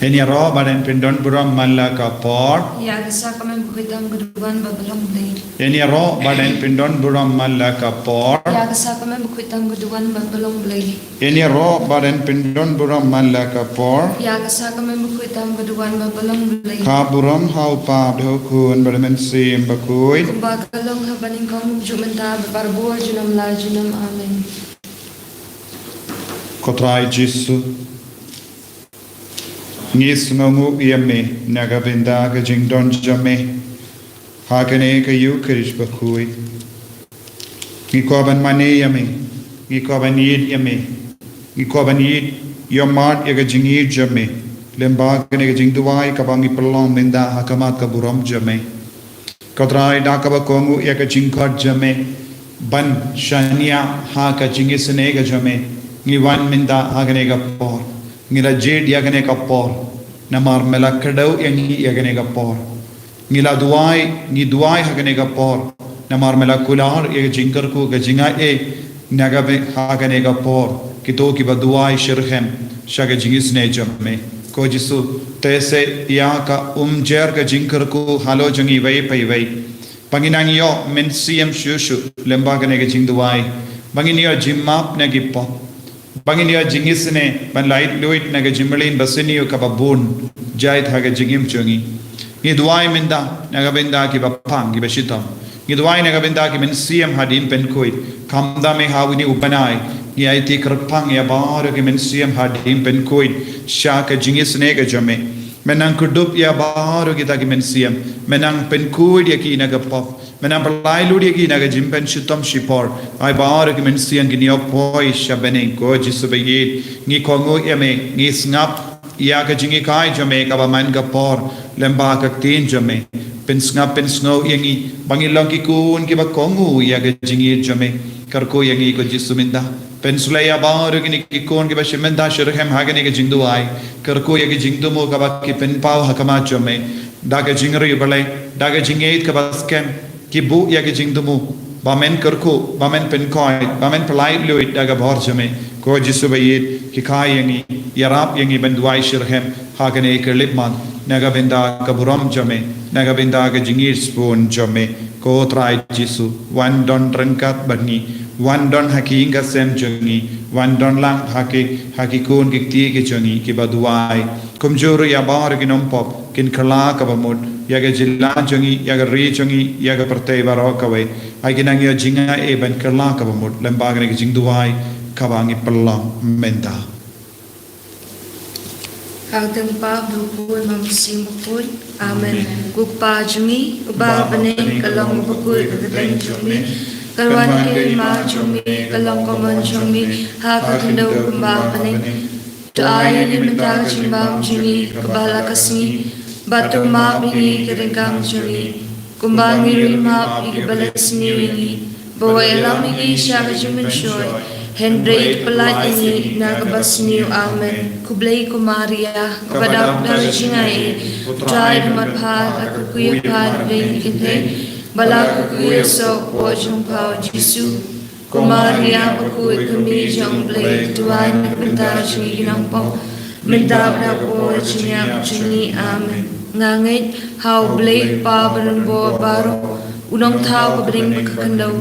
Enia ro badan pindon buram malla kapor. Ya kasa kami bukitang keduan babalong blay. Enia ro badan pindon buram malla kapor. Ya kasa kami bukitang keduan babalong blay. Enia ro badan pindon buram malla kapor. Ya kasa kami bukitang keduan babalong blay. Ka buram hau pa dhokun badamen sim bakui. Kumbakalong habaning kong jumenta beparbuar junam la junam amen. Kotrai Jisu. Ngis ngongu yame nagabinda ka jingdon jame. Hakane ka yukrish bakui. Ngikoban mane yame. Ngikoban yid yame. Ngikoban yid yomad yaga jingir jame. Lemba kane ka jingduai kabangi pelong minda hakamat ka buram jame. Kotrai dakaba kongu yaga jingkot jame. Ban shania haka jingisane ka jame. Ngiwan minda hagane ka por. Ngila jed yagane ka por. Namar mela kadau yangi yagane ka por. Ngila duai ngi duai hagane ka por. Namar mela kular yag jinkar ko gajinga e nagabe hagane ka por. Kito ki ba duai shirhem shaga jingis ne jamme. Ko jisu tese ya ka jer ka jinkar ko halo jangi vai pai vai. Panginang yo men siem shushu lemba gane ka jing duai. Bangin yo jimmap ne gi pop. Bangin ya jingisne ban light luit naga jimmelin basini yo kababun jait haga jingim chungi ni duai minda naga benda ki bapang ki bashita ni duai naga benda ki men siem hadim pen koi kamda me hawini upanai ni aiti krpang ya bar ki men siem hadim pen koi shaka jingisne ga jame menang kudup ya bar ki ta ki men siem menang pen koi ya ki naga pop menang pelai ludi ki naga jimpen shitam shipor ai bar ki men siem ki ni opoi shabene ko jisubayi ni kongo yame ni snap ya ka jingi kai jame ka ba man ka por lemba ka tin jame pen snap pen snow yangi bangilong ki kun ki ba kongo ya ka jingi jame karko yangi ko jisuminda pen sulaya bar ki ni kun ki ba shimenda shirhem hagane ka jingdu ai karko ya ki jingdu mo ka ba ki pen pau hakama jame daga jingri bale daga jingeit ka ba skem ki bu ya ki jingdumu bamen karko bamen pen koi bamen pelai luit daga bhor jame ko jisubayit ki kai yangi yarap yangi benduai shirhem hagane ke lipman naga benda ka buram jame naga benda ka jingir spoon jame ko trai jisu wan don rengkat bani wan don haki inga sem jungi wan don lang haki kun ki ti ki jungi ki baduai kumjuru ya bar ki nompop kin kala ka bamud yaga jilla jungi yaga ri jungi yaga partei barokawe ai kinang ya jinga e ban kala ka bamud lembagane ki jingduai kabangi pelang menda Hagdang pa bukun mamsing bukun amen gukpa jungi uba bane kalang bukun kagatang jungi kalwan ke ma jungi kalang kaman jungi hagdang kumba bane to ay ni mental jimbam jungi kabala kasni batu ma bingi keringkam jungi kumbang iri ma ikibalasni wingi bawa elam igi syaka jumin shoy Henry pelat ini nagabas niyo amen kublay kumaria kapadak darjingai try matpad at kukuyapad rin kinte balak kukuya so wajong pao jisu kumaria pakuy kami jang blay tuwan nagpintar siya ginangpong mendap na po siya jini amen ngangit how blay pa bananbo baro unang tao kabring makakandaw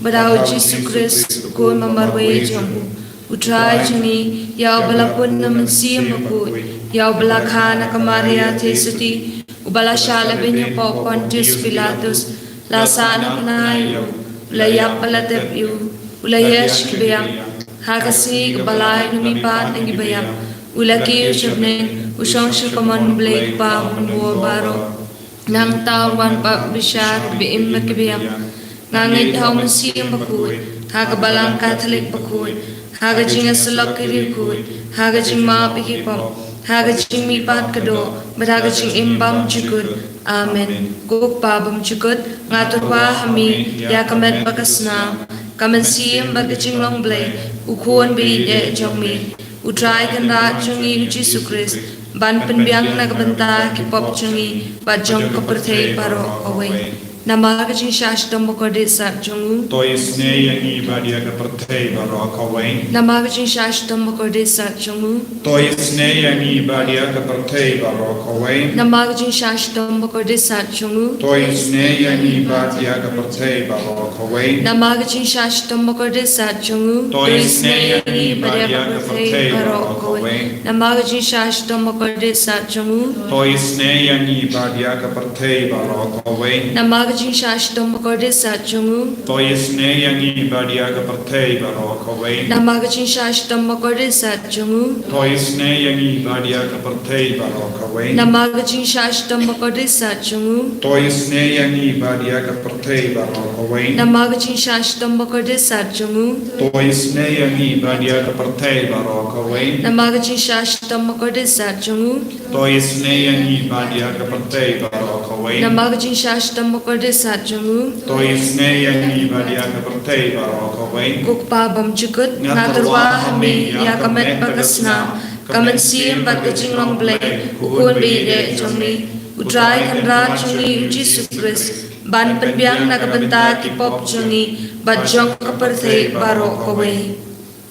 Badao Jesus Christ ko mamarway jamu utray jani yaw balapun naman siyam ako yaw balakha na kamaria tesati ubala shala binya po Pontius Pilatus lasana panayo ulayap palatep yu ulayesh kibiyam hakasi balay numipat ng ibayam ulaki usabnen usang shikaman blake pa munwo baro nang tawan pa bishar biim makibiyam Ngangit daw masiyang bakut, haga balang Catholic bakut, haga jinga salak kirikut, haga jing maapikipam, haga jing mipat kado, haga jing imbam jukut, amen. Kuk babam jukut, ngaturwa hami, ya kamet bakasna, kamen siyang bagajing long blay, ukuan bide jongmi, utray kanda jungi Jesu Christ, ban penbiang nagabanta kipop jungi, bajong kapertay paro away. Namaga Jing Shashtam Bokorde Sat Jungu. Toi sne yangi badia ka pertei baro kawain. Namaga Jing Shashtam Bokorde Sat Jungu. Toi sne yangi badia ka pertei baro kawain. Namaga Jing Shashtam Bokorde Sat Jungu. Toi sne yangi badia ka pertei baro kawain. Namaga Jing Shashtam Bokorde Sat Jungu. Toi sne yangi badia ka pertei baro kawain. Namaga Jing Shashtam Bokorde Sat Jungu. Toi sne yangi badia ka pertei baro kawain. Namaga Jing Shashtam Bokorde Sat Jungu. Toi sne yangi badia ka pertei baro kawain. Namaga Jing Shashtam Bokorde Sat Jungu. Toi sne yangi badia ka pertei baro kawain. Namaga Jing Shashtam Bokorde Sat Jungu. Toi sne yangi badia ka pertei baro kawain. Namaga Jing Shashtam Bokorde Sat Jungu. Toi sne yangi badia ka pertei baro kawain. Namaga Jing Shashtam Bokorde Sat Jungu. Toi sne yangi badia ka pertei baro kawain. Namaga Jing Shashtam Bokorde Sat Jungu. Toi sne yangi badia ka pertei baro kawain. Kukpa Bam Chukut Natarwa Hami Yakamet Bagasna Kamen Siem Bagajing Long Blade Ukun Bide Jongni Utrai Kanra Jongni Jesus Christ Ban Penbiang Nagabanta Kipop Jongni Bajong Kaperthe Baro Kowe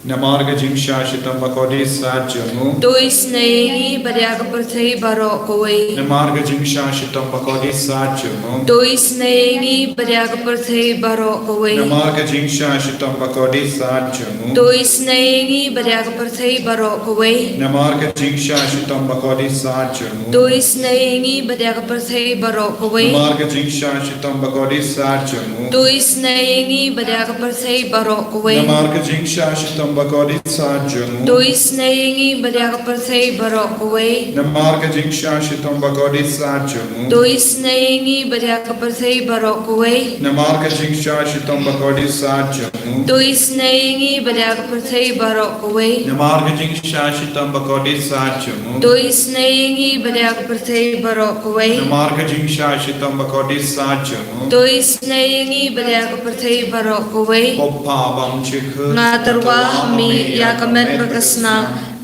Namarga jing shashitam bakodi satjamu. Dois Naini Badia Kaperthe Baro Kowe Namarga jing shashitam bakodi satjamu. Dois Naini Badia Kaperthe Baro Kowe Namarga jing shashitam bakodi satjamu. Dois Naini Badia Kaperthe Baro Kowe Namarga jing shashitam bakodi satjamu. Dois Naini Badia Kaperthe Baro Kowe Namarga jing shashitam bakodi satjamu. Dois Naini Badia Kaperthe Baro Kowe Namarga jing shashitam bakodi satjamu. Dois Naini Badia Kaperthe Baro Kowe Namarga jing shashitam bakodi satjamu. Dois Naini Badia Kaperthe Baro Kowe Namarga jing shashitam bakodi satjamu. Dois Naini Badia Kaperthe Baro Kowe Namarga jing shashitam bakodi satjamu. Dois Naini Badia Kaperthe Baro Kowe Namarga jing shashitam bakodi satjamu. Dois Naini Badia Kaperthe Baro Kowe Poppa bam chikhu. Natarwa Hami Yakamet Bagasna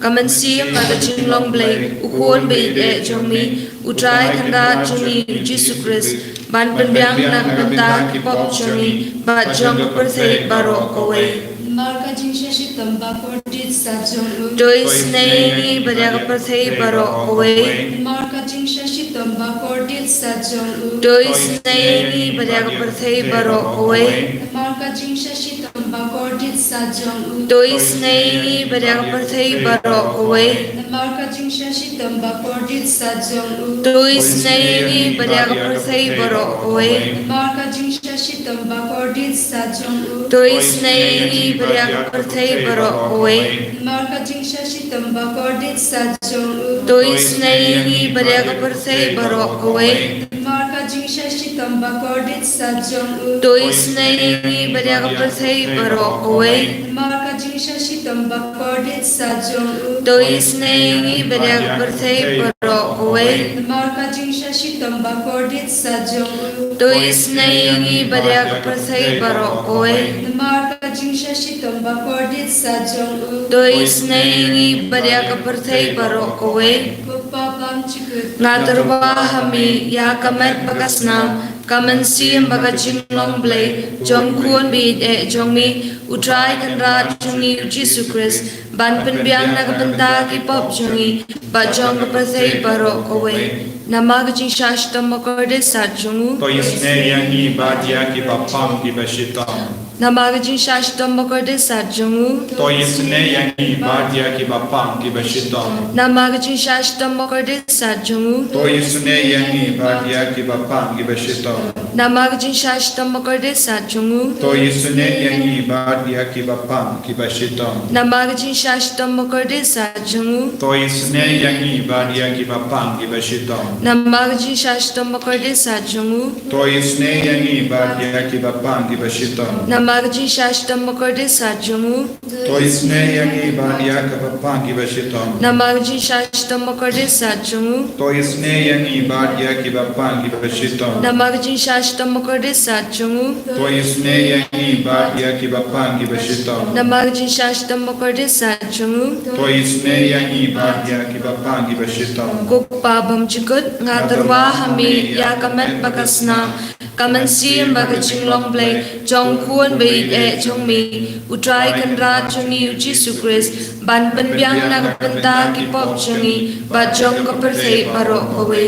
Kamen Siem Bagajing Long Blade Ukun Bide Jongni Utrai Kanda Jongni Jesus Christ Ban Penbiang Nagabanta Kipop Jongni Bajong Kaperthe Baro Kowe Marka jing shashi tamba kordit sajong Dois Naini Badia Kaperthe Baro Kowe Marka jing shashi tamba kordit sajong Dois Naini Badia Kaperthe Baro Kowe Marka jing shashi tamba kordit sajong Dois Naini Badia Kaperthe Baro Kowe Marka jing shashi tamba kordit sajong Dois Naini Badia Kaperthe Baro Kowe Marka jing shashi tamba kordit sajong Dois Naini Badia Kaperthe Baro Kowe Marka jing shashi tamba kordit sajong Dois Naini Badia Kaperthe Baro Kowe Marka jing shashi tamba kordit sajong Dois Naini Badia Kaperthe Baro Kowe Marka jing shashi tamba kordit sajong Dois Naini Badia Kaperthe Baro Kowe Marka jing shashi tamba kordit sajong Dois Naini Badia Kaperthe Baro Kowe Marka jing shashi tamba kordit sajong Dois Naini Badia Kaperthe Baro Kowe Kukpa Bam Chukut Natarwa Hami Yakamet Bagasna Kamen Siem Bagajing Long Blade Jong Kuan Bide Jongmi Utrai Kanra Jongni Jesus Christ Ban Penbiang Nagabanta Kipop Jongni Bajong Kaperthe Baro Kowe Namaga Jing Shashtam Bokorde Sat Jungu Toi sne yangi badia ki bapam ki bashitam. Namaga Jing Shashtam Bokorde Sat Jungu Toi sne yangi badia ki bapam ki bashitam. Namaga Jing Shashtam Bokorde Sat Jungu Toi sne yangi badia ki bapam ki bashitam. Namaga Jing Shashtam Bokorde Sat Jungu Toi sne yangi badia ki bapam ki bashitam. Namaga Jing Shashtam Bokorde Sat Jungu Toi sne yangi badia ki bapam ki bashitam. Namaga Jing Shashtam Bokorde Sat Jungu Toi sne yangi badia ki bapam ki bashitam. Namaga Jing Shashtam Bokorde Sat Jungu Toi sne yangi badia ki bapam ki bashitam. Namaga Jing Shashtam Bokorde Sat Jungu Toi sne yangi badia ki bapam ki bashitam. Namaga Jing Shashtam Bokorde Sat Jungu Toi sne yangi badia ki bapam ki bashitam. Namaga Jing Shashtam Bokorde Sat Jungu Toi sne yangi badia ki bapam ki bashitam. Kukpa Bam Chukut Ngatarwa Hami Yakamet Bagasna kaman sim ba ka ching long blai chong khuan be e chong mi utrai kan ra chungi u Jesus Christ ban pen byang na ka penta ki pop chungi ba chong ka per thei baro kowe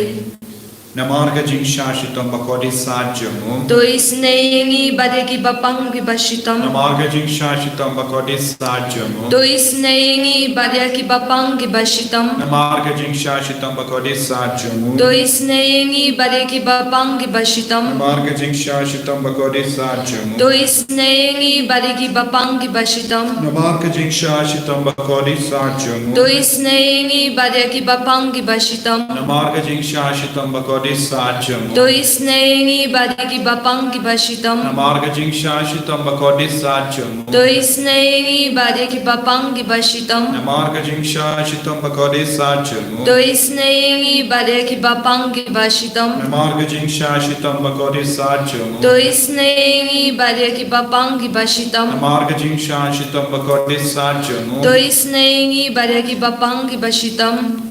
Namarga jing shashitam bakodi sajamu. Tois neyengi badegi bapang ki bashitam. Namarga jing shashitam bakodi sajamu. Tois neyengi badegi bapang ki bashitam. Namarga jing shashitam bakodi sajamu. Tois neyengi badegi bapang ki bashitam. Namarga jing shashitam bakodi sajamu. Tois neyengi badegi bapang ki bashitam. Namarga jing shashitam bakodi sajamu. Tois neyengi badegi bapang ki bashitam. Namarga jing shashitam bakodi sajamu. Tois neyengi badegi bapang ki bashitam. Namarga jing shashitam bakodi sajamu. Tois neyengi badegi bapang ki bashitam. Namarga jing shashitam bakodi sajamu. Tois neyengi badegi bapang ki bashitam. Namarga jing shashitam bakodi sajamu. Tois neyengi badegi bapang ki bashitam. Namarga jing shashitam bakodi sajamu. Tois neyengi badegi bapang ki bashitam.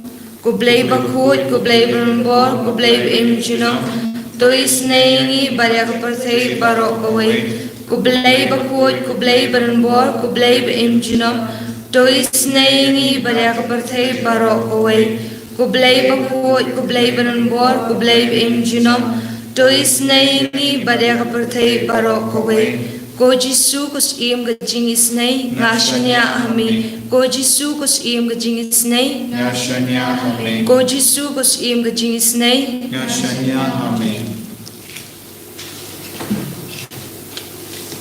Kublai bakut, kublai berembor, kublai berimjunam. Tois neyengi badegi perthei barok kawai. Kublai bakut, kublai berembor, kublai berimjunam. Tois neyengi badegi perthei barok kawai. Kublai bakut, kublai berembor, kublai berimjunam. Tois neyengi badegi perthei barok kawai. Ko Jisu kus iem ga jing isnei ngashanya ami. Ko Jisu kus iem ga jing isnei Ngashanya amen. Ko Jisu kus iem ga jing isnei Ngashanya amen.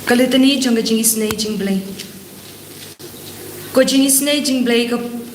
Kalitani jong ga jing isnei jing blai. Ko jing isnei jing blai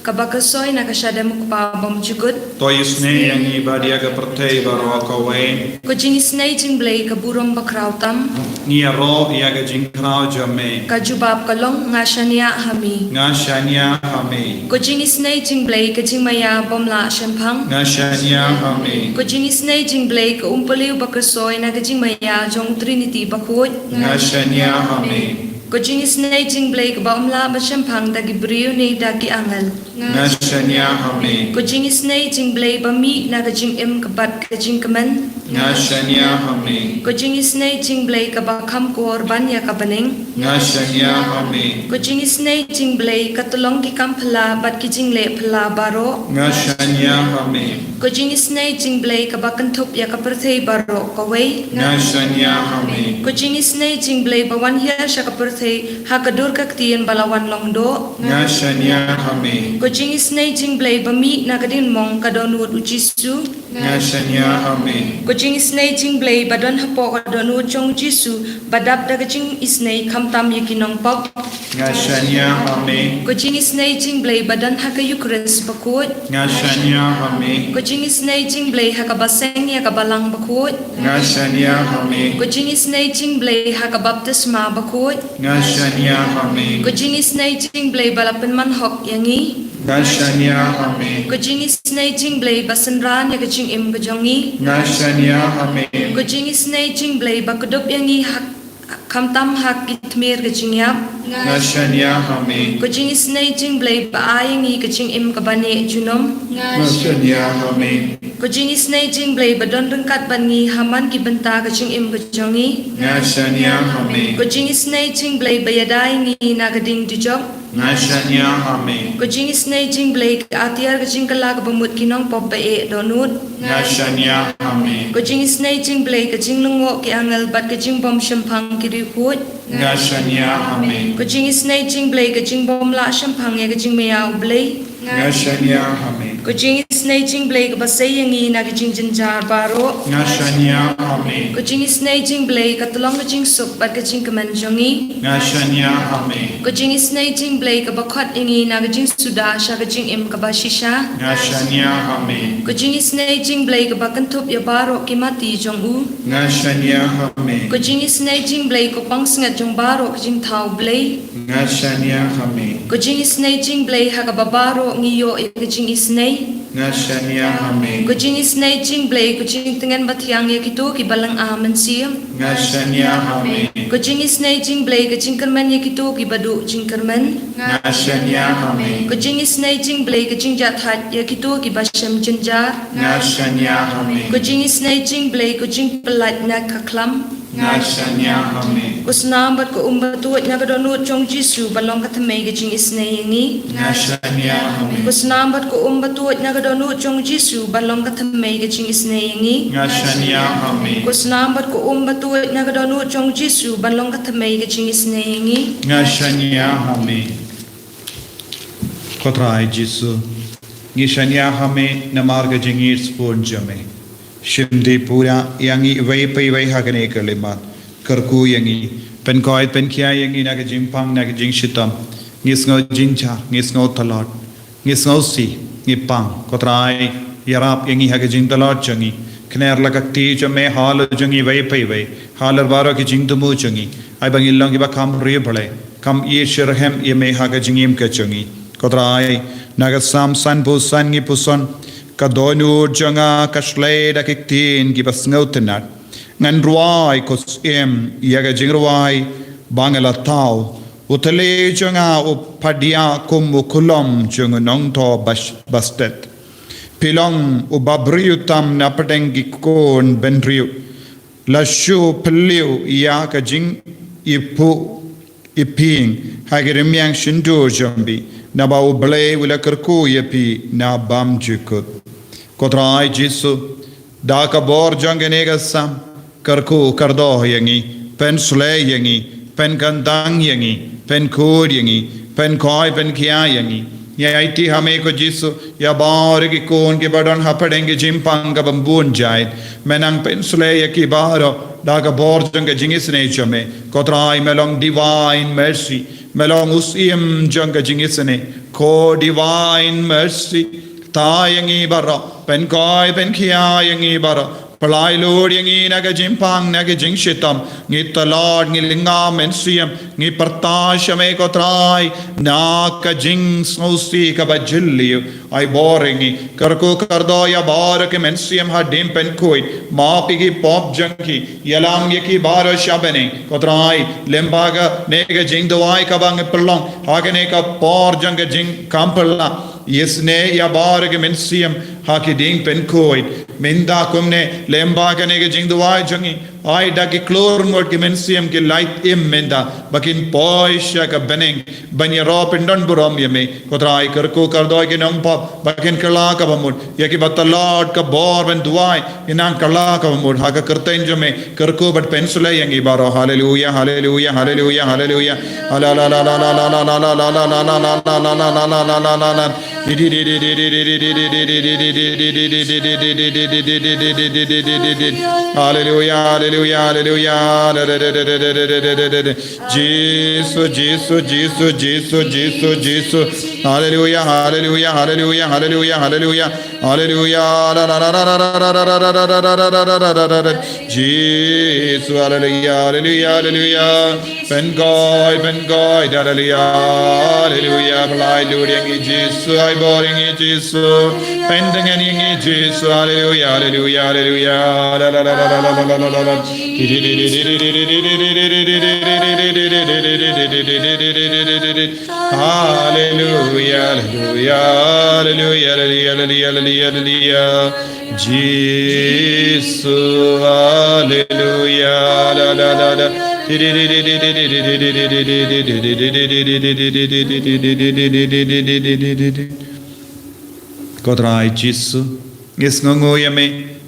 ka bakasoy na kasyada mo pa bom jugut. To isne yang ibadia ga pertei baro kawe. Ko jing isnei jing blai ka burom bakrautam. Ni ro ya ga jing krau jame. Ka jubab kalong ngashanya ami. Ngashanya amen. Ko jing isnei jing blai ka jing maya bom la shampang. Ngashanya amen. Ko jing isnei jing blai ka umpaliw bakasoy na ka jing maya jong Trinity bakut. Ngashanya amen. Ko jing isnei jing blai ka baumla ba shampang da gibriu ni da ki angal. Ngashanya amen. Ko jing isnei jing blai ba mi na ka jing im ka bat ka jing kaman. Ngashanya amen. Ko jing isnei jing blai ka ba kham ko orban ya ka baning. Ngashanya amen. Ko jing isnei jing blai ka tulong ki kam phala bat ki jing le phala baro. Ngashanya amen. Ko jing isnei jing blai ka ba kantup ya ka perthei baro ka wei. Ngashanya amen. Ko jing isnei jing blai ba wan hiya sha ka perthei ha ka dur ka ktien balawan long do. Ngashanya amen. Ko jing isnei jing blai ba mi na ka din mong ka donut u Jisu. Ngashanya amen. Ko jing isnei jing blai ba don hapo ka donut chong Jisu badap da ka jing isnei kham tam yakinong pop. Ngashanya amen. Ko jing isnei jing blai ba don ha ka Eucharist bakut. Ngashanya amen. Ko jing isnei jing blai ha ka baseng ya ka balang bakut. Ngashanya amen. Ko jing isnei jing blai ha ka baptisma bakut. Ngashanya amen. Ko jing isnei jing blai balapan man hok yangi. Ngashanya amen. Ko jing isnei jing blai basenran ya ka jing im ka jongi. Ngashanya amen. Ko jing isnei jing blai bakudop yangi hak kham tam hak kitmir ka jing yap. Ngashanya amen. Ko jing isnei jing blai ba ayangi ka jing im ka bane junom. Ngashanya amen. Ko jing isnei jing blai ba don rengkat bangi haman ki benta ka jing im ka jongi. Ngashanya amen. Ko jing isnei jing blai ba yadai ngi na ka ding dijok. Ngashanya amen. Ko jing isnei jing blai ka atiar ka jing kala ka bamut kinong pop ba e donut. Ngashanya amen. Ko jing isnei jing blai ka jing lungo ki angal bat ka jing bom shampang ki rihut. Ngashanya amen. Ko jing isnei jing blai ka jing bom la shampang ya ka jing maya blai. Ngashanya amen. Ko jing isnei jing blai ka basay yangi na ka jing jinjar baro. Ngashanya amen. Ko jing isnei jing blai ka tulong ka jing sup bat ka jing kaman jongi. Ngashanya amen. Ko jing isnei jing blai ka bakhat yangi na ka jing suda sha ka jing im ka ba shisha. Ngashanya amen. Ko jing isnei jing blai ka bakantup ya baro ki mati jong u. Ngashanya amen. Ko jing isnei jing blai ko pang singat jong baro ka jing thau blai. Ngashanya amen. Ko jing isnei jing blai ha ka babaro ngiyo ka jing isnei. ngashania hame Kucing isnai jing blay kucing tengen batiang ya kitu ki balang aman siam ngashania hame Kucing isnai jing blay kucing kerman ya kitu ki badu jing kerman ngashania hame Kucing isnai jing blay kucing jathat ya kitu ki basam jenjar ngashania hame Kucing isnai jing blay kucing pelat na kaklam ngashania hame Kusnambat ko umbatuat na kadonut chong Jisu balong katamay kucing isnai yangi ngashania hame Kusnambat ko umbatuat na kadonut chong Jisu balong katamay kucing isnai yangi ngashania hame Kusnambat ko umbatuat na kadonut chong Jisu balong katamay kucing isnai yangi ngashania hame Kotrai Jisu ngishania hame namarga jingir spon jame Shimdi pura yangi vai pai vai hagane kalima karku yangi pen koi pen kia yangi naga jimpang naga jing shitam ngisngo jincha ngisngo talot ngisngo si ngipang kotrai yarap yangi haga jing talot jangi kner lagakti jame hal jangi vai pai vai halar baro ki jing tumu jangi ai bangil long ba kam ri bale kam ye shirhem ye me haga jingim ka jangi kotrai naga sam san bu san ngi puson kadonu janga kashlei dakiktin ki basngautenat ngan ruai kos yaga jingruai bangala tau utale janga upadia kum ukulom janga nongto bastet pilong ubabriutam napadengi kon benriu lashu peliu yaga jing ipu iping hagirimyang shindu jambi naba uble wila kerku yapi na bam jikut Kotrai Jisu daka bor janganega sam karku kardo yangi pen sule yangi pen kandang yangi pen kud yangi pen koi pen kia yangi ya iti hame ko Jisu ya bar ki kon ke badan hapadenge jimpang ka bambun jait menang pen sule yaki baro daka bor janga jingis ne chame kotrai melong divine mercy melong usim janga jingis ne ko divine mercy ta yangi bara pen koi pen kia yangi bara palai lord yangi naga jimpang naga jing shitam ngi talad ngi lingam en siam ngi partasha me ko trai na ka jing snosi ka bajilli ai boringi karko kardo ya bar ke men siam ha dim pen koi ma pigi pop janki yalam yaki bar shabane ko trai lembaga nega jing dawai ka bang perlong hagane ka por jang jing kampala Yesne ya bar ke men siam ha ki ding pen koi minda kumne lemba kane ke jing duai jangi ai da ki klor ngot ke men siam ke light im menda bakin poisha ka beneng banya ro pendon burom yeme kotrai karko kardo ke nong pop bakin kala ka bamut ya ki batalot ka bor ben duai inang kala ka bamut ha ka kerten jome karko but pencil yangi baro hallelujah hallelujah hallelujah hallelujah la la la la la la la la la la la la la la la la la la la Hallelujah, hallelujah, hallelujah. Jesus, Jesus, Jesus, Jesus, Jesus, Jesus. Hallelujah, hallelujah, hallelujah, hallelujah, hallelujah, hallelujah. Jesus, hallelujah, hallelujah, hallelujah. Ben goy, hallelujah, hallelujah. Blai luring Jesus, I boring Jesus. Pending any Jesus, hallelujah, hallelujah, hallelujah. Hallelujah, hallelujah, hallelujah, hallelujah, hallelujah. Jesus, hallelujah, la la la la. Kotrai Jisu, Gisngo yame,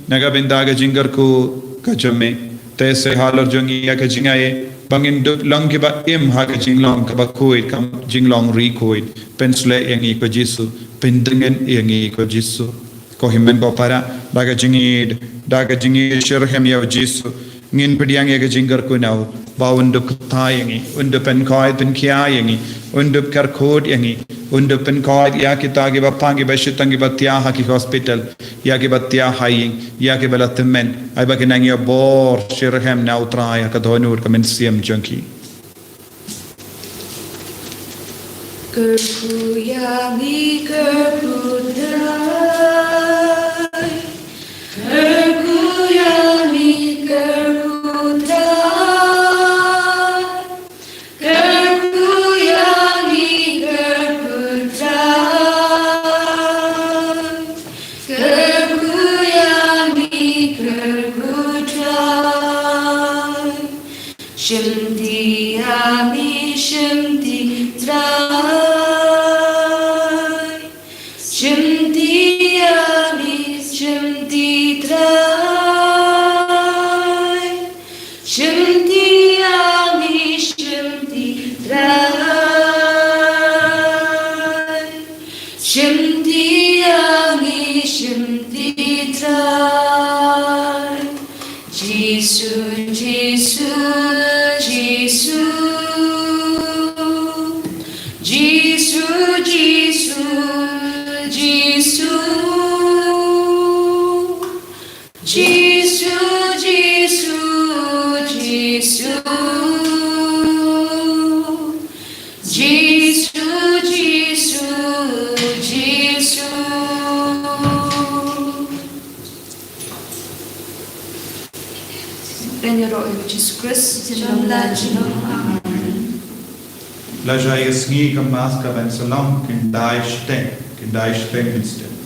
Nagabendaga Jingarku, Kachame, Tese Halar Jungi Yakajingaye, Bangin Longiba im Hakajing Long Kabakuit, Kam Jinglong Recoit, Pensle Yangi Jisu, Pendingen Yangi Jisu, Kohimen Bopara, Dagajingid, Dagajingi Shirhem Yav Jisu. Ngin pediang ya jingar ku nau ba unduk tayangi undup pen koi pen kia yangi undup karkod yangi undup pen koi ya kita gi bapangi bashitangi batia haki hospital ya gi batia haying ya gi balatmen ai ba kinang ya bor shirhem nau traya ka donur ka men siam junki Kerkuyangi kerkudrai, kerkuyangi kerkudrai, kerkuyangi kerkudrai, kerkuyangi kerkudrai, shimdiyami shimdidrai. Shimdiyami shimdidrai, shimdiyami shimdidrai, shimdiyami shimdidrai. Jesus, Jesus, Jesus, Jesus, Jesus. Jesus, Jesus, Jesus, Jesus, Jesus, Jesus. Prenderò il Jesus Christ in the legend of Laja is nie gemaakt ben salam, kindai stem, minste.